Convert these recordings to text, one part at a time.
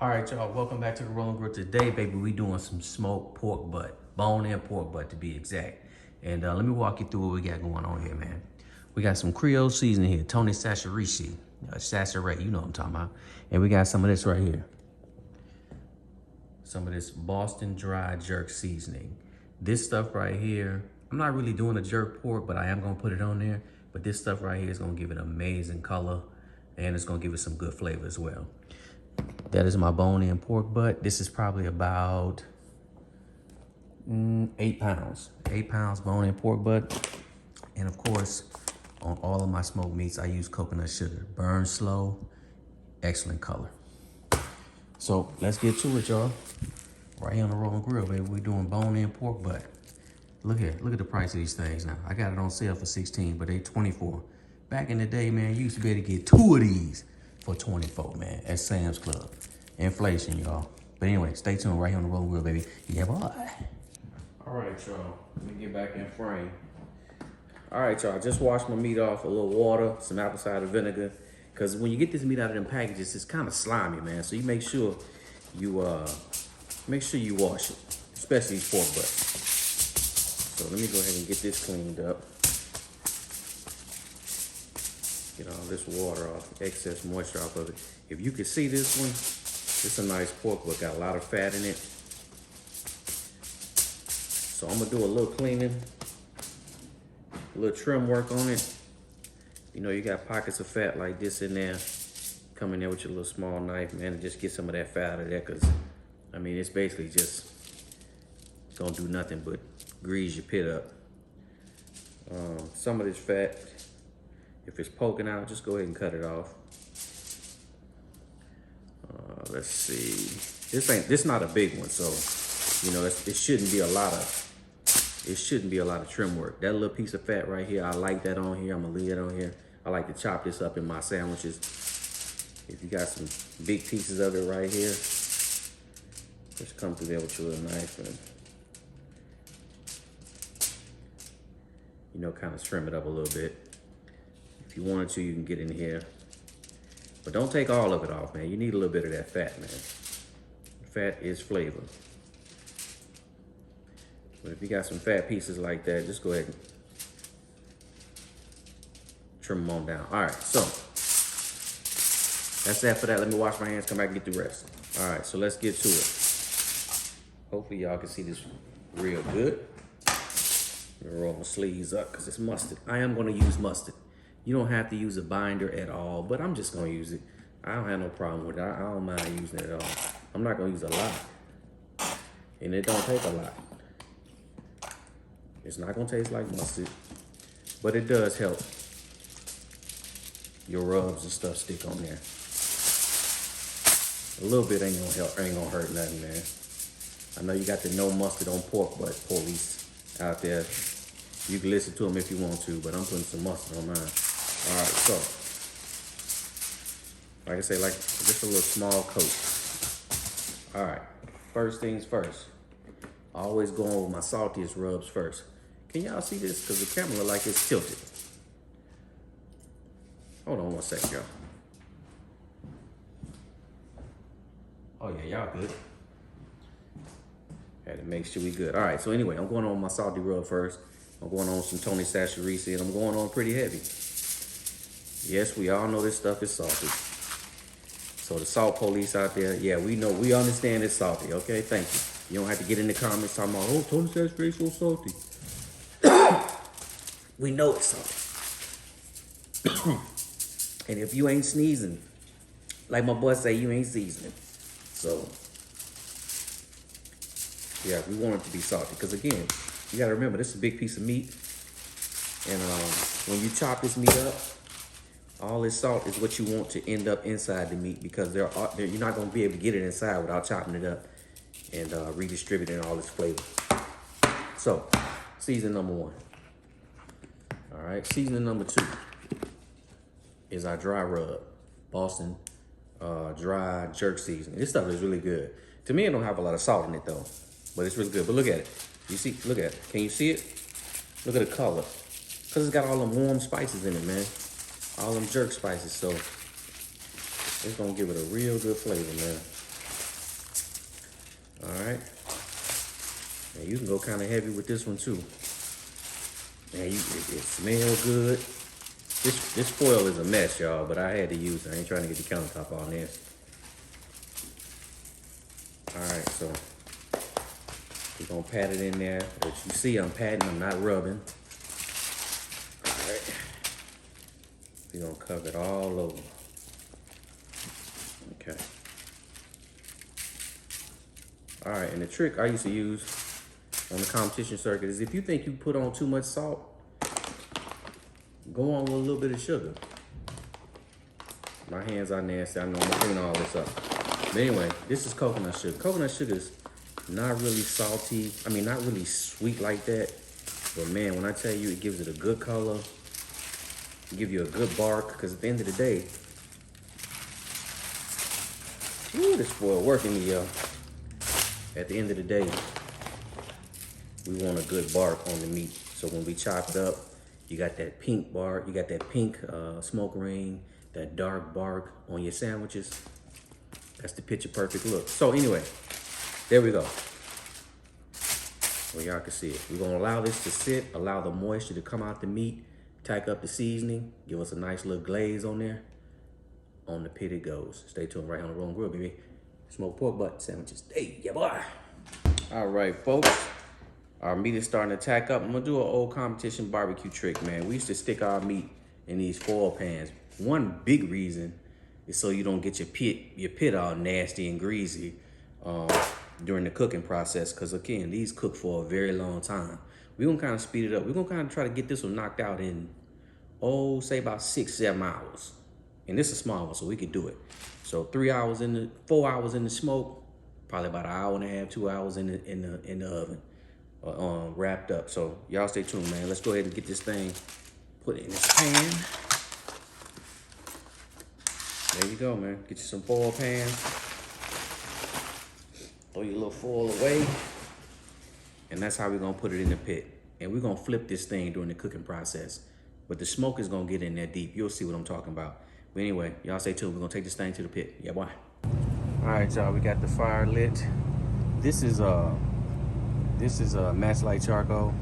All right, y'all, welcome back to the Rolling Grill. Today, baby, we doing some smoked pork butt, bone-in pork butt to be exact. And let me walk you through what we got going on here, man. We got some Creole seasoning here, Tony Sacherici, Sachere, you know what I'm talking about. And we got some of this right here. Some of this Boston dry jerk seasoning. This stuff right here, I'm not really doing a jerk pork, but I am gonna put it on there. But this stuff right here is gonna give it amazing color, and it's gonna give it some good flavor as well. That is my bone-in pork butt. This is probably about 8 pounds. 8 pounds bone-in pork butt. And of course, on all of my smoked meats, I use coconut sugar. Burn slow, excellent color. So let's get to it, y'all. Right here on the Rolling Grill, baby, we're doing bone-in pork butt. Look here, look at the price of these things now. I got it on sale for 16, but they 24. Back in the day, man, you used to be able to get 2 of these for 24, man, at Sam's Club. Inflation, y'all. But anyway, stay tuned right here on the Rolling Grill, baby. Yeah, boy. All right, y'all. Let me get back in frame. All right, y'all. Just washed my meat off, a little water, some apple cider vinegar. Because when you get this meat out of them packages, it's kind of slimy, man. So you make sure you wash it, especially these pork butts. So let me go ahead and get this cleaned up. Get all this water off, excess moisture off of it. If you can see this one, it's a nice pork butt, got a lot of fat in it. So I'm gonna do a little cleaning, a little trim work on it. You know, you got pockets of fat like this in there. Come in there with your little small knife, man, and just get some of that fat out of there, because, I mean, it's basically just gonna do nothing but grease your pit up. Some of this fat, if it's poking out, just go ahead and cut it off. Let's see. This not a big one, so you know it shouldn't be a lot of trim work. That little piece of fat right here, I like that on here. I'm gonna leave it on here. I like to chop this up in my sandwiches. If you got some big pieces of it right here, just come through there with your little knife and, you know, kind of trim it up a little bit. If you wanted to, you can get in here. But don't take all of it off, man. You need a little bit of that fat, man. Fat is flavor. But if you got some fat pieces like that, just go ahead and trim them on down. All right, so that's that for that. Let me wash my hands, come back and get the rest. All right, so let's get to it. Hopefully y'all can see this real good. Roll my sleeves up because it's mustard. I am going to use mustard. You don't have to use a binder at all, but I'm just going to use it. I don't have no problem with it. I don't mind using it at all. I'm not going to use a lot. And it don't take a lot. It's not going to taste like mustard, but it does help your rubs and stuff stick on there. A little bit ain't gonna hurt nothing, man. I know you got the no mustard on pork butt police out there. You can listen to them if you want to, but I'm putting some mustard on mine. All right, so, like I say, like just a little small coat. All right, first things first. I always go on with my saltiest rubs first. Can y'all see this? Because the camera look like it's tilted. Hold on one second, y'all. Oh yeah, y'all good. Had to make sure we good. All right, so anyway, I'm going on with my salty rub first. I'm going on some Tony Sacherici, and I'm going on pretty heavy. Yes, we all know this stuff is salty. So the salt police out there, yeah, we know, we understand it's salty, okay? Thank you. You don't have to get in the comments talking about, oh, Tony Sacherici so salty. We know it's salty. And if you ain't sneezing, like my boy say, you ain't seasoning. So, yeah, we want it to be salty. Because again, you got to remember, this is a big piece of meat. And when you chop this meat up, all this salt is what you want to end up inside the meat, because you're not going to be able to get it inside without chopping it up and redistributing all its flavor. So, season number 1. All right, seasoning number 2 is our dry rub, Boston dry jerk seasoning. This stuff is really good. To me, it don't have a lot of salt in it though, but it's really good. But look at it. You see, look at it. Can you see it? Look at the color. Because it's got all them warm spices in it, man. All them jerk spices, so it's gonna give it a real good flavor, man. All right. And you can go kind of heavy with this one too. Man, it smells good. This foil is a mess, y'all, but I had to use it. I ain't trying to get the countertop on this. All right, so we're gonna pat it in there. As you see, I'm patting, I'm not rubbing. All right. We're gonna cover it all over. Okay. All right, and the trick I used to use on the competition circuit is if you think you put on too much salt, go on with a little bit of sugar. My hands are nasty, I know I'm gonna clean all this up. But anyway, this is coconut sugar. Coconut sugar is not really salty. I mean, not really sweet like that. But man, when I tell you, it gives it a good color. It gives you a good bark, because at the end of the day, ooh, this foil working me, y'all. At the end of the day, we want a good bark on the meat. So when we chop it up, you got that pink bark, you got that pink smoke ring, that dark bark on your sandwiches. That's the picture perfect look. So anyway, there we go. Well, y'all can see it. We're gonna allow this to sit, allow the moisture to come out the meat, tack up the seasoning, give us a nice little glaze on there. On the pit it goes. Stay tuned right on the Rolling Grill, baby. Smoked pork butt sandwiches. Hey, yeah, boy. All right, folks. Our meat is starting to tack up. I'm gonna do an old competition barbecue trick, man. We used to stick our meat in these foil pans. One big reason is so you don't get your pit all nasty and greasy during the cooking process. Because again, these cook for a very long time. We're gonna kind of speed it up. We're gonna kind of try to get this one knocked out in, say about 6-7 hours. And this is a small one, so we could do it. So 4 hours in the smoke, probably about 1.5 hours, 2 hours in the oven, wrapped up. So y'all stay tuned, man. Let's go ahead and get this thing put in this pan. There you go, man. Get you some foil pans. Throw your little foil away. And that's how we're gonna put it in the pit. And we're gonna flip this thing during the cooking process. But the smoke is gonna get in there deep. You'll see what I'm talking about. But anyway, y'all stay tuned. We're gonna take this thing to the pit. Yeah, boy. All right, y'all, we got the fire lit. This is match light charcoal.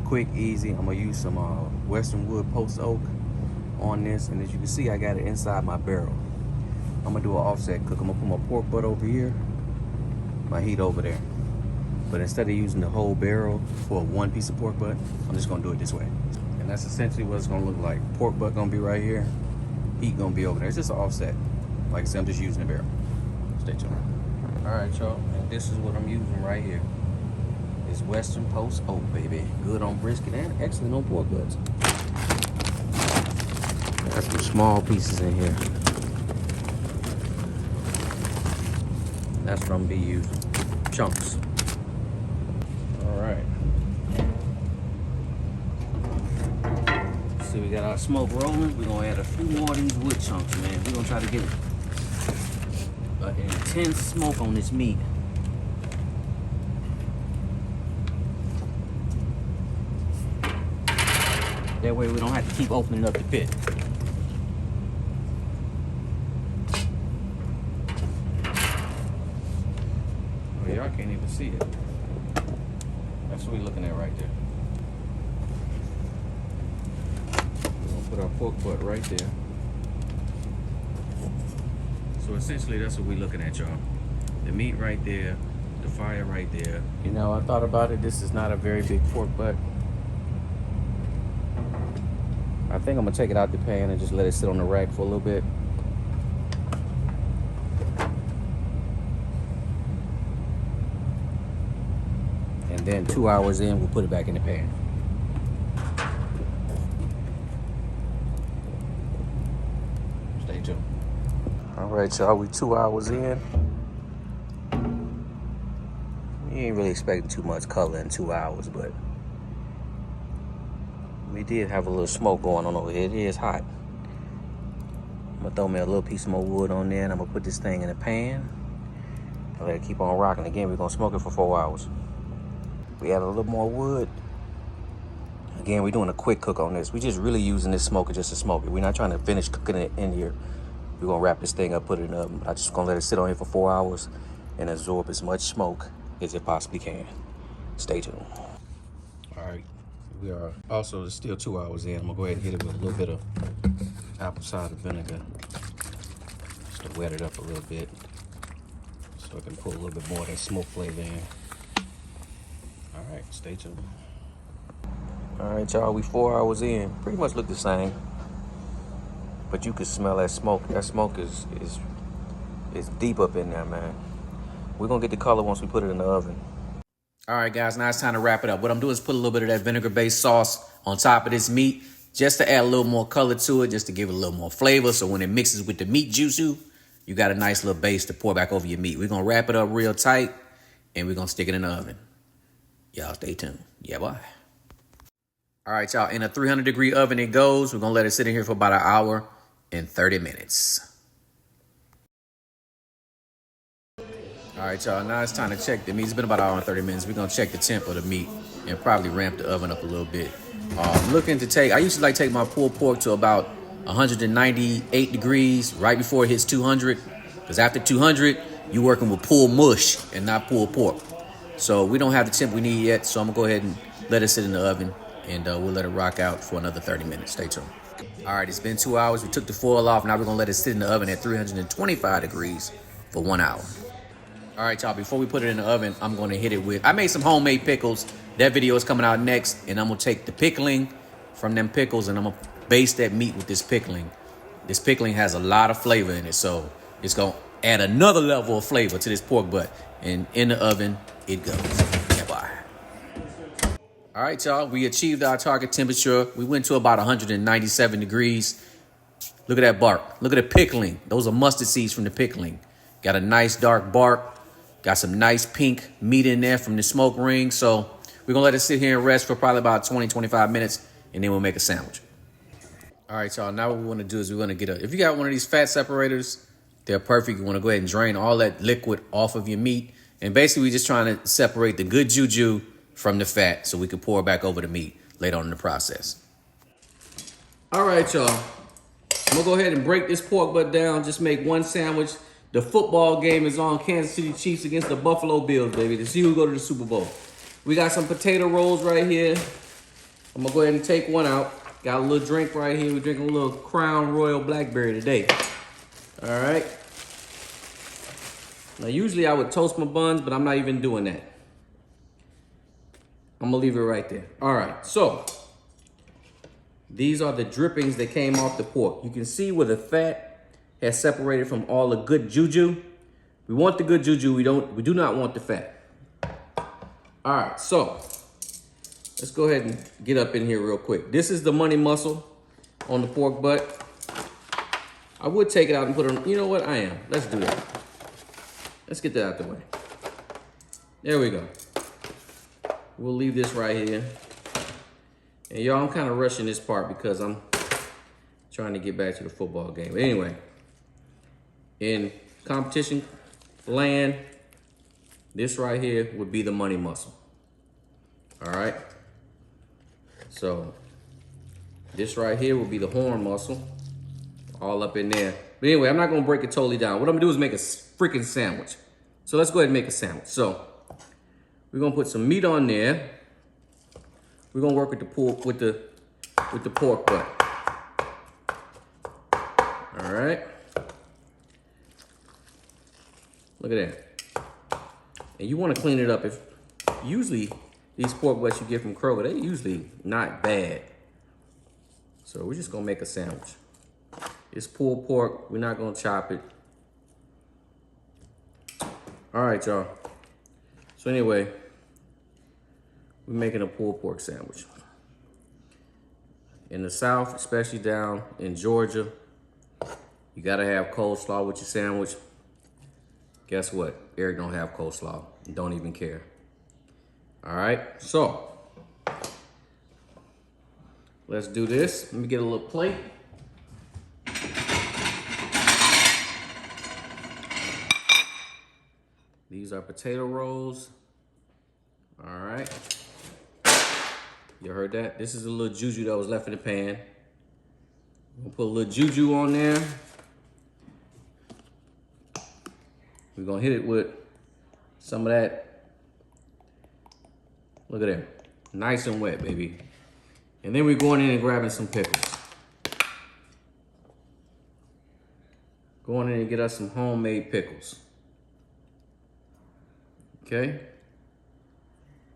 Quick, easy. I'm gonna use some Western wood post oak on this. And as you can see, I got it inside my barrel. I'm gonna do an offset cook. I'm gonna put my pork butt over here, my heat over there. But instead of using the whole barrel for one piece of pork butt, I'm just gonna do it this way. And that's essentially what it's gonna look like. Pork butt gonna be right here, heat gonna be over there. It's just an offset. Like I said, I'm just using the barrel. Stay tuned. All right, y'all, and this is what I'm using right here. It's Western Post Oak, baby. Good on brisket and excellent on pork butts. Got some small pieces in here. That's what I'm gonna be using. Chunks. All right. So we got our smoke rolling. We're gonna add a few more of these wood chunks, man. We're gonna try to get an intense smoke on this meat. That way we don't have to keep opening up the pit. Well, y'all can't even see it. That's what we're looking at right there. We're gonna put our pork butt right there. So essentially that's what we're looking at, y'all. The meat right there, the fire right there. You know, I thought about it, this is not a very big pork butt. I think I'm gonna take it out the pan and just let it sit on the rack for a little bit. And then 2 hours in, we'll put it back in the pan. Stay tuned. All right, y'all, we 2 hours in. You ain't really expecting too much color in 2 hours, but we did have a little smoke going on over here. It is hot. I'm gonna throw me a little piece more wood on there and I'm gonna put this thing in a pan. I'll let it keep on rocking. Again, we're gonna smoke it for 4 hours. We add a little more wood. Again, we're doing a quick cook on this. We're just really using this smoker just to smoke it. We're not trying to finish cooking it in here. We're gonna wrap this thing up, put it in the oven. I'm just gonna let it sit on here for 4 hours and absorb as much smoke as it possibly can. Stay tuned. All right, we are also still 2 hours in. I'm gonna go ahead and hit it with a little bit of apple cider vinegar just to wet it up a little bit so I can put a little bit more of that smoke flavor in. All right, stay tuned. All right, y'all, we 4 hours in. Pretty much look the same, but you can smell that smoke. That smoke is deep up in there, man. We're gonna get the color once we put it in the oven. All right, guys, now it's time to wrap it up. What I'm doing is put a little bit of that vinegar-based sauce on top of this meat just to add a little more color to it, just to give it a little more flavor. So when it mixes with the meat juice, you got a nice little base to pour back over your meat. We're gonna wrap it up real tight, and we're gonna stick it in the oven. Y'all stay tuned. Yeah, boy. All right, y'all, in a 300-degree oven it goes. We're gonna let it sit in here for about an hour and 30 minutes. All right, y'all, now it's time to check the meat. It's been about an hour and 30 minutes. We're gonna check the temp of the meat and probably ramp the oven up a little bit. Looking to take, I usually like to take my pulled pork to about 198 degrees right before it hits 200. Because after 200, you're working with pulled mush and not pulled pork. So we don't have the temp we need yet. So I'm gonna go ahead and let it sit in the oven and we'll let it rock out for another 30 minutes. Stay tuned. All right, it's been 2 hours. We took the foil off. Now we're gonna let it sit in the oven at 325 degrees for 1 hour. All right, y'all, before we put it in the oven, I'm going to hit it with, I made some homemade pickles. That video is coming out next, and I'm going to take the pickling from them pickles, and I'm going to baste that meat with this pickling. This pickling has a lot of flavor in it, so it's going to add another level of flavor to this pork butt. And in the oven, it goes. Yeah, bye. All right, y'all, we achieved our target temperature. We went to about 197 degrees. Look at that bark. Look at the pickling. Those are mustard seeds from the pickling. Got a nice dark bark. Got some nice pink meat in there from the smoke ring. So we're going to let it sit here and rest for probably about 20, 25 minutes, and then we'll make a sandwich. All right, y'all. Now what we want to do is we're going to get if you got one of these fat separators, they're perfect. You want to go ahead and drain all that liquid off of your meat. And basically, we're just trying to separate the good juju from the fat so we can pour it back over the meat later on in the process. All right, y'all. I'm going to go ahead and break this pork butt down. Just make one sandwich. The football game is on. Kansas City Chiefs against the Buffalo Bills, baby, to see who go to the Super Bowl. We got some potato rolls right here. I'm gonna go ahead and take one out. Got a little drink right here. We're drinking a little Crown Royal Blackberry today. All right. Now, usually I would toast my buns, but I'm not even doing that. I'm gonna leave it right there. All right, so these are the drippings that came off the pork. You can see where the fat has separated from all the good juju. We want the good juju. We do not want the fat. All right, so let's go ahead and get up in here real quick. This is the money muscle on the pork butt. I would take it out and put it on. You know what? I am. Let's do that. Let's get that out the way. There we go. We'll leave this right here. And y'all, I'm kind of rushing this part because I'm trying to get back to the football game. But anyway, in competition land, this right here would be the money muscle. All right. So this right here will be the horn muscle, all up in there. But anyway, I'm not gonna break it totally down. What I'm gonna do is make a freaking sandwich. So let's go ahead and make a sandwich. So we're gonna put some meat on there. We're gonna work with the pork butt. All right. Look at that. And you want to clean it up. If usually these pork butts you get from Kroger, they're usually not bad. So we're just gonna make a sandwich. It's pulled pork. We're not gonna chop it. All right, y'all. So anyway, we're making a pulled pork sandwich. In the South, especially down in Georgia, you gotta have coleslaw with your sandwich. Guess what? Eric don't have coleslaw. Don't even care. All right, so let's do this. Let me get a little plate. These are potato rolls. All right. You heard that? This is a little juju that was left in the pan. I'm gonna put a little juju on there. We're gonna hit it with Some of that. Look at that. Nice and wet, baby. And then we're going in and grabbing some pickles. Going in and get us some homemade pickles. Okay?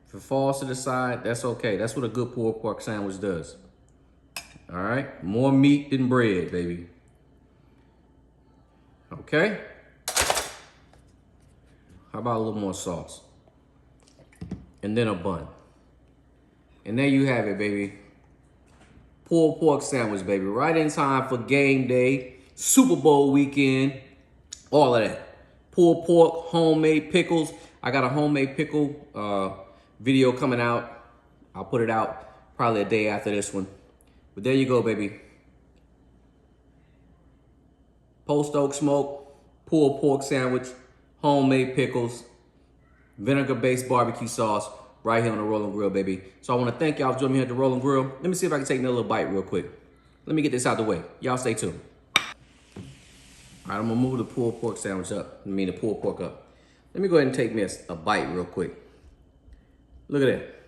If it falls to the side, that's okay. That's what a good pulled pork sandwich does. All right? More meat than bread, baby. Okay? How about a little more sauce? And then a bun. And there you have it, baby. Pulled pork sandwich, baby. Right in time for game day, Super Bowl weekend, all of that. Pulled pork, homemade pickles. I got a homemade pickle video coming out. I'll put it out probably a day after this one. But there you go, baby. Post oak smoke, pulled pork sandwich, homemade pickles, vinegar-based barbecue sauce, right here on the Rolling Grill, baby. So I want to thank y'all for joining me here at the Rolling Grill. Let me see if I can take another little bite real quick. Let me get this out the way. Y'all stay tuned. All right, I'm gonna move the pulled pork sandwich up. I mean the pulled pork up. Let me go ahead and take me a bite real quick. Look at that.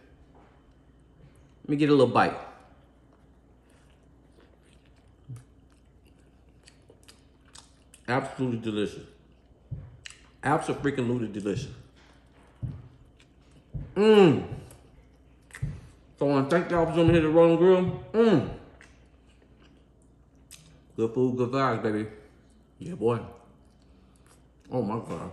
Let me get a little bite. Absolutely delicious. Absolutely delicious. So I want to thank y'all for joining me here at the Rolling Grill. Good food, good vibes, baby. Yeah, boy. Oh my God.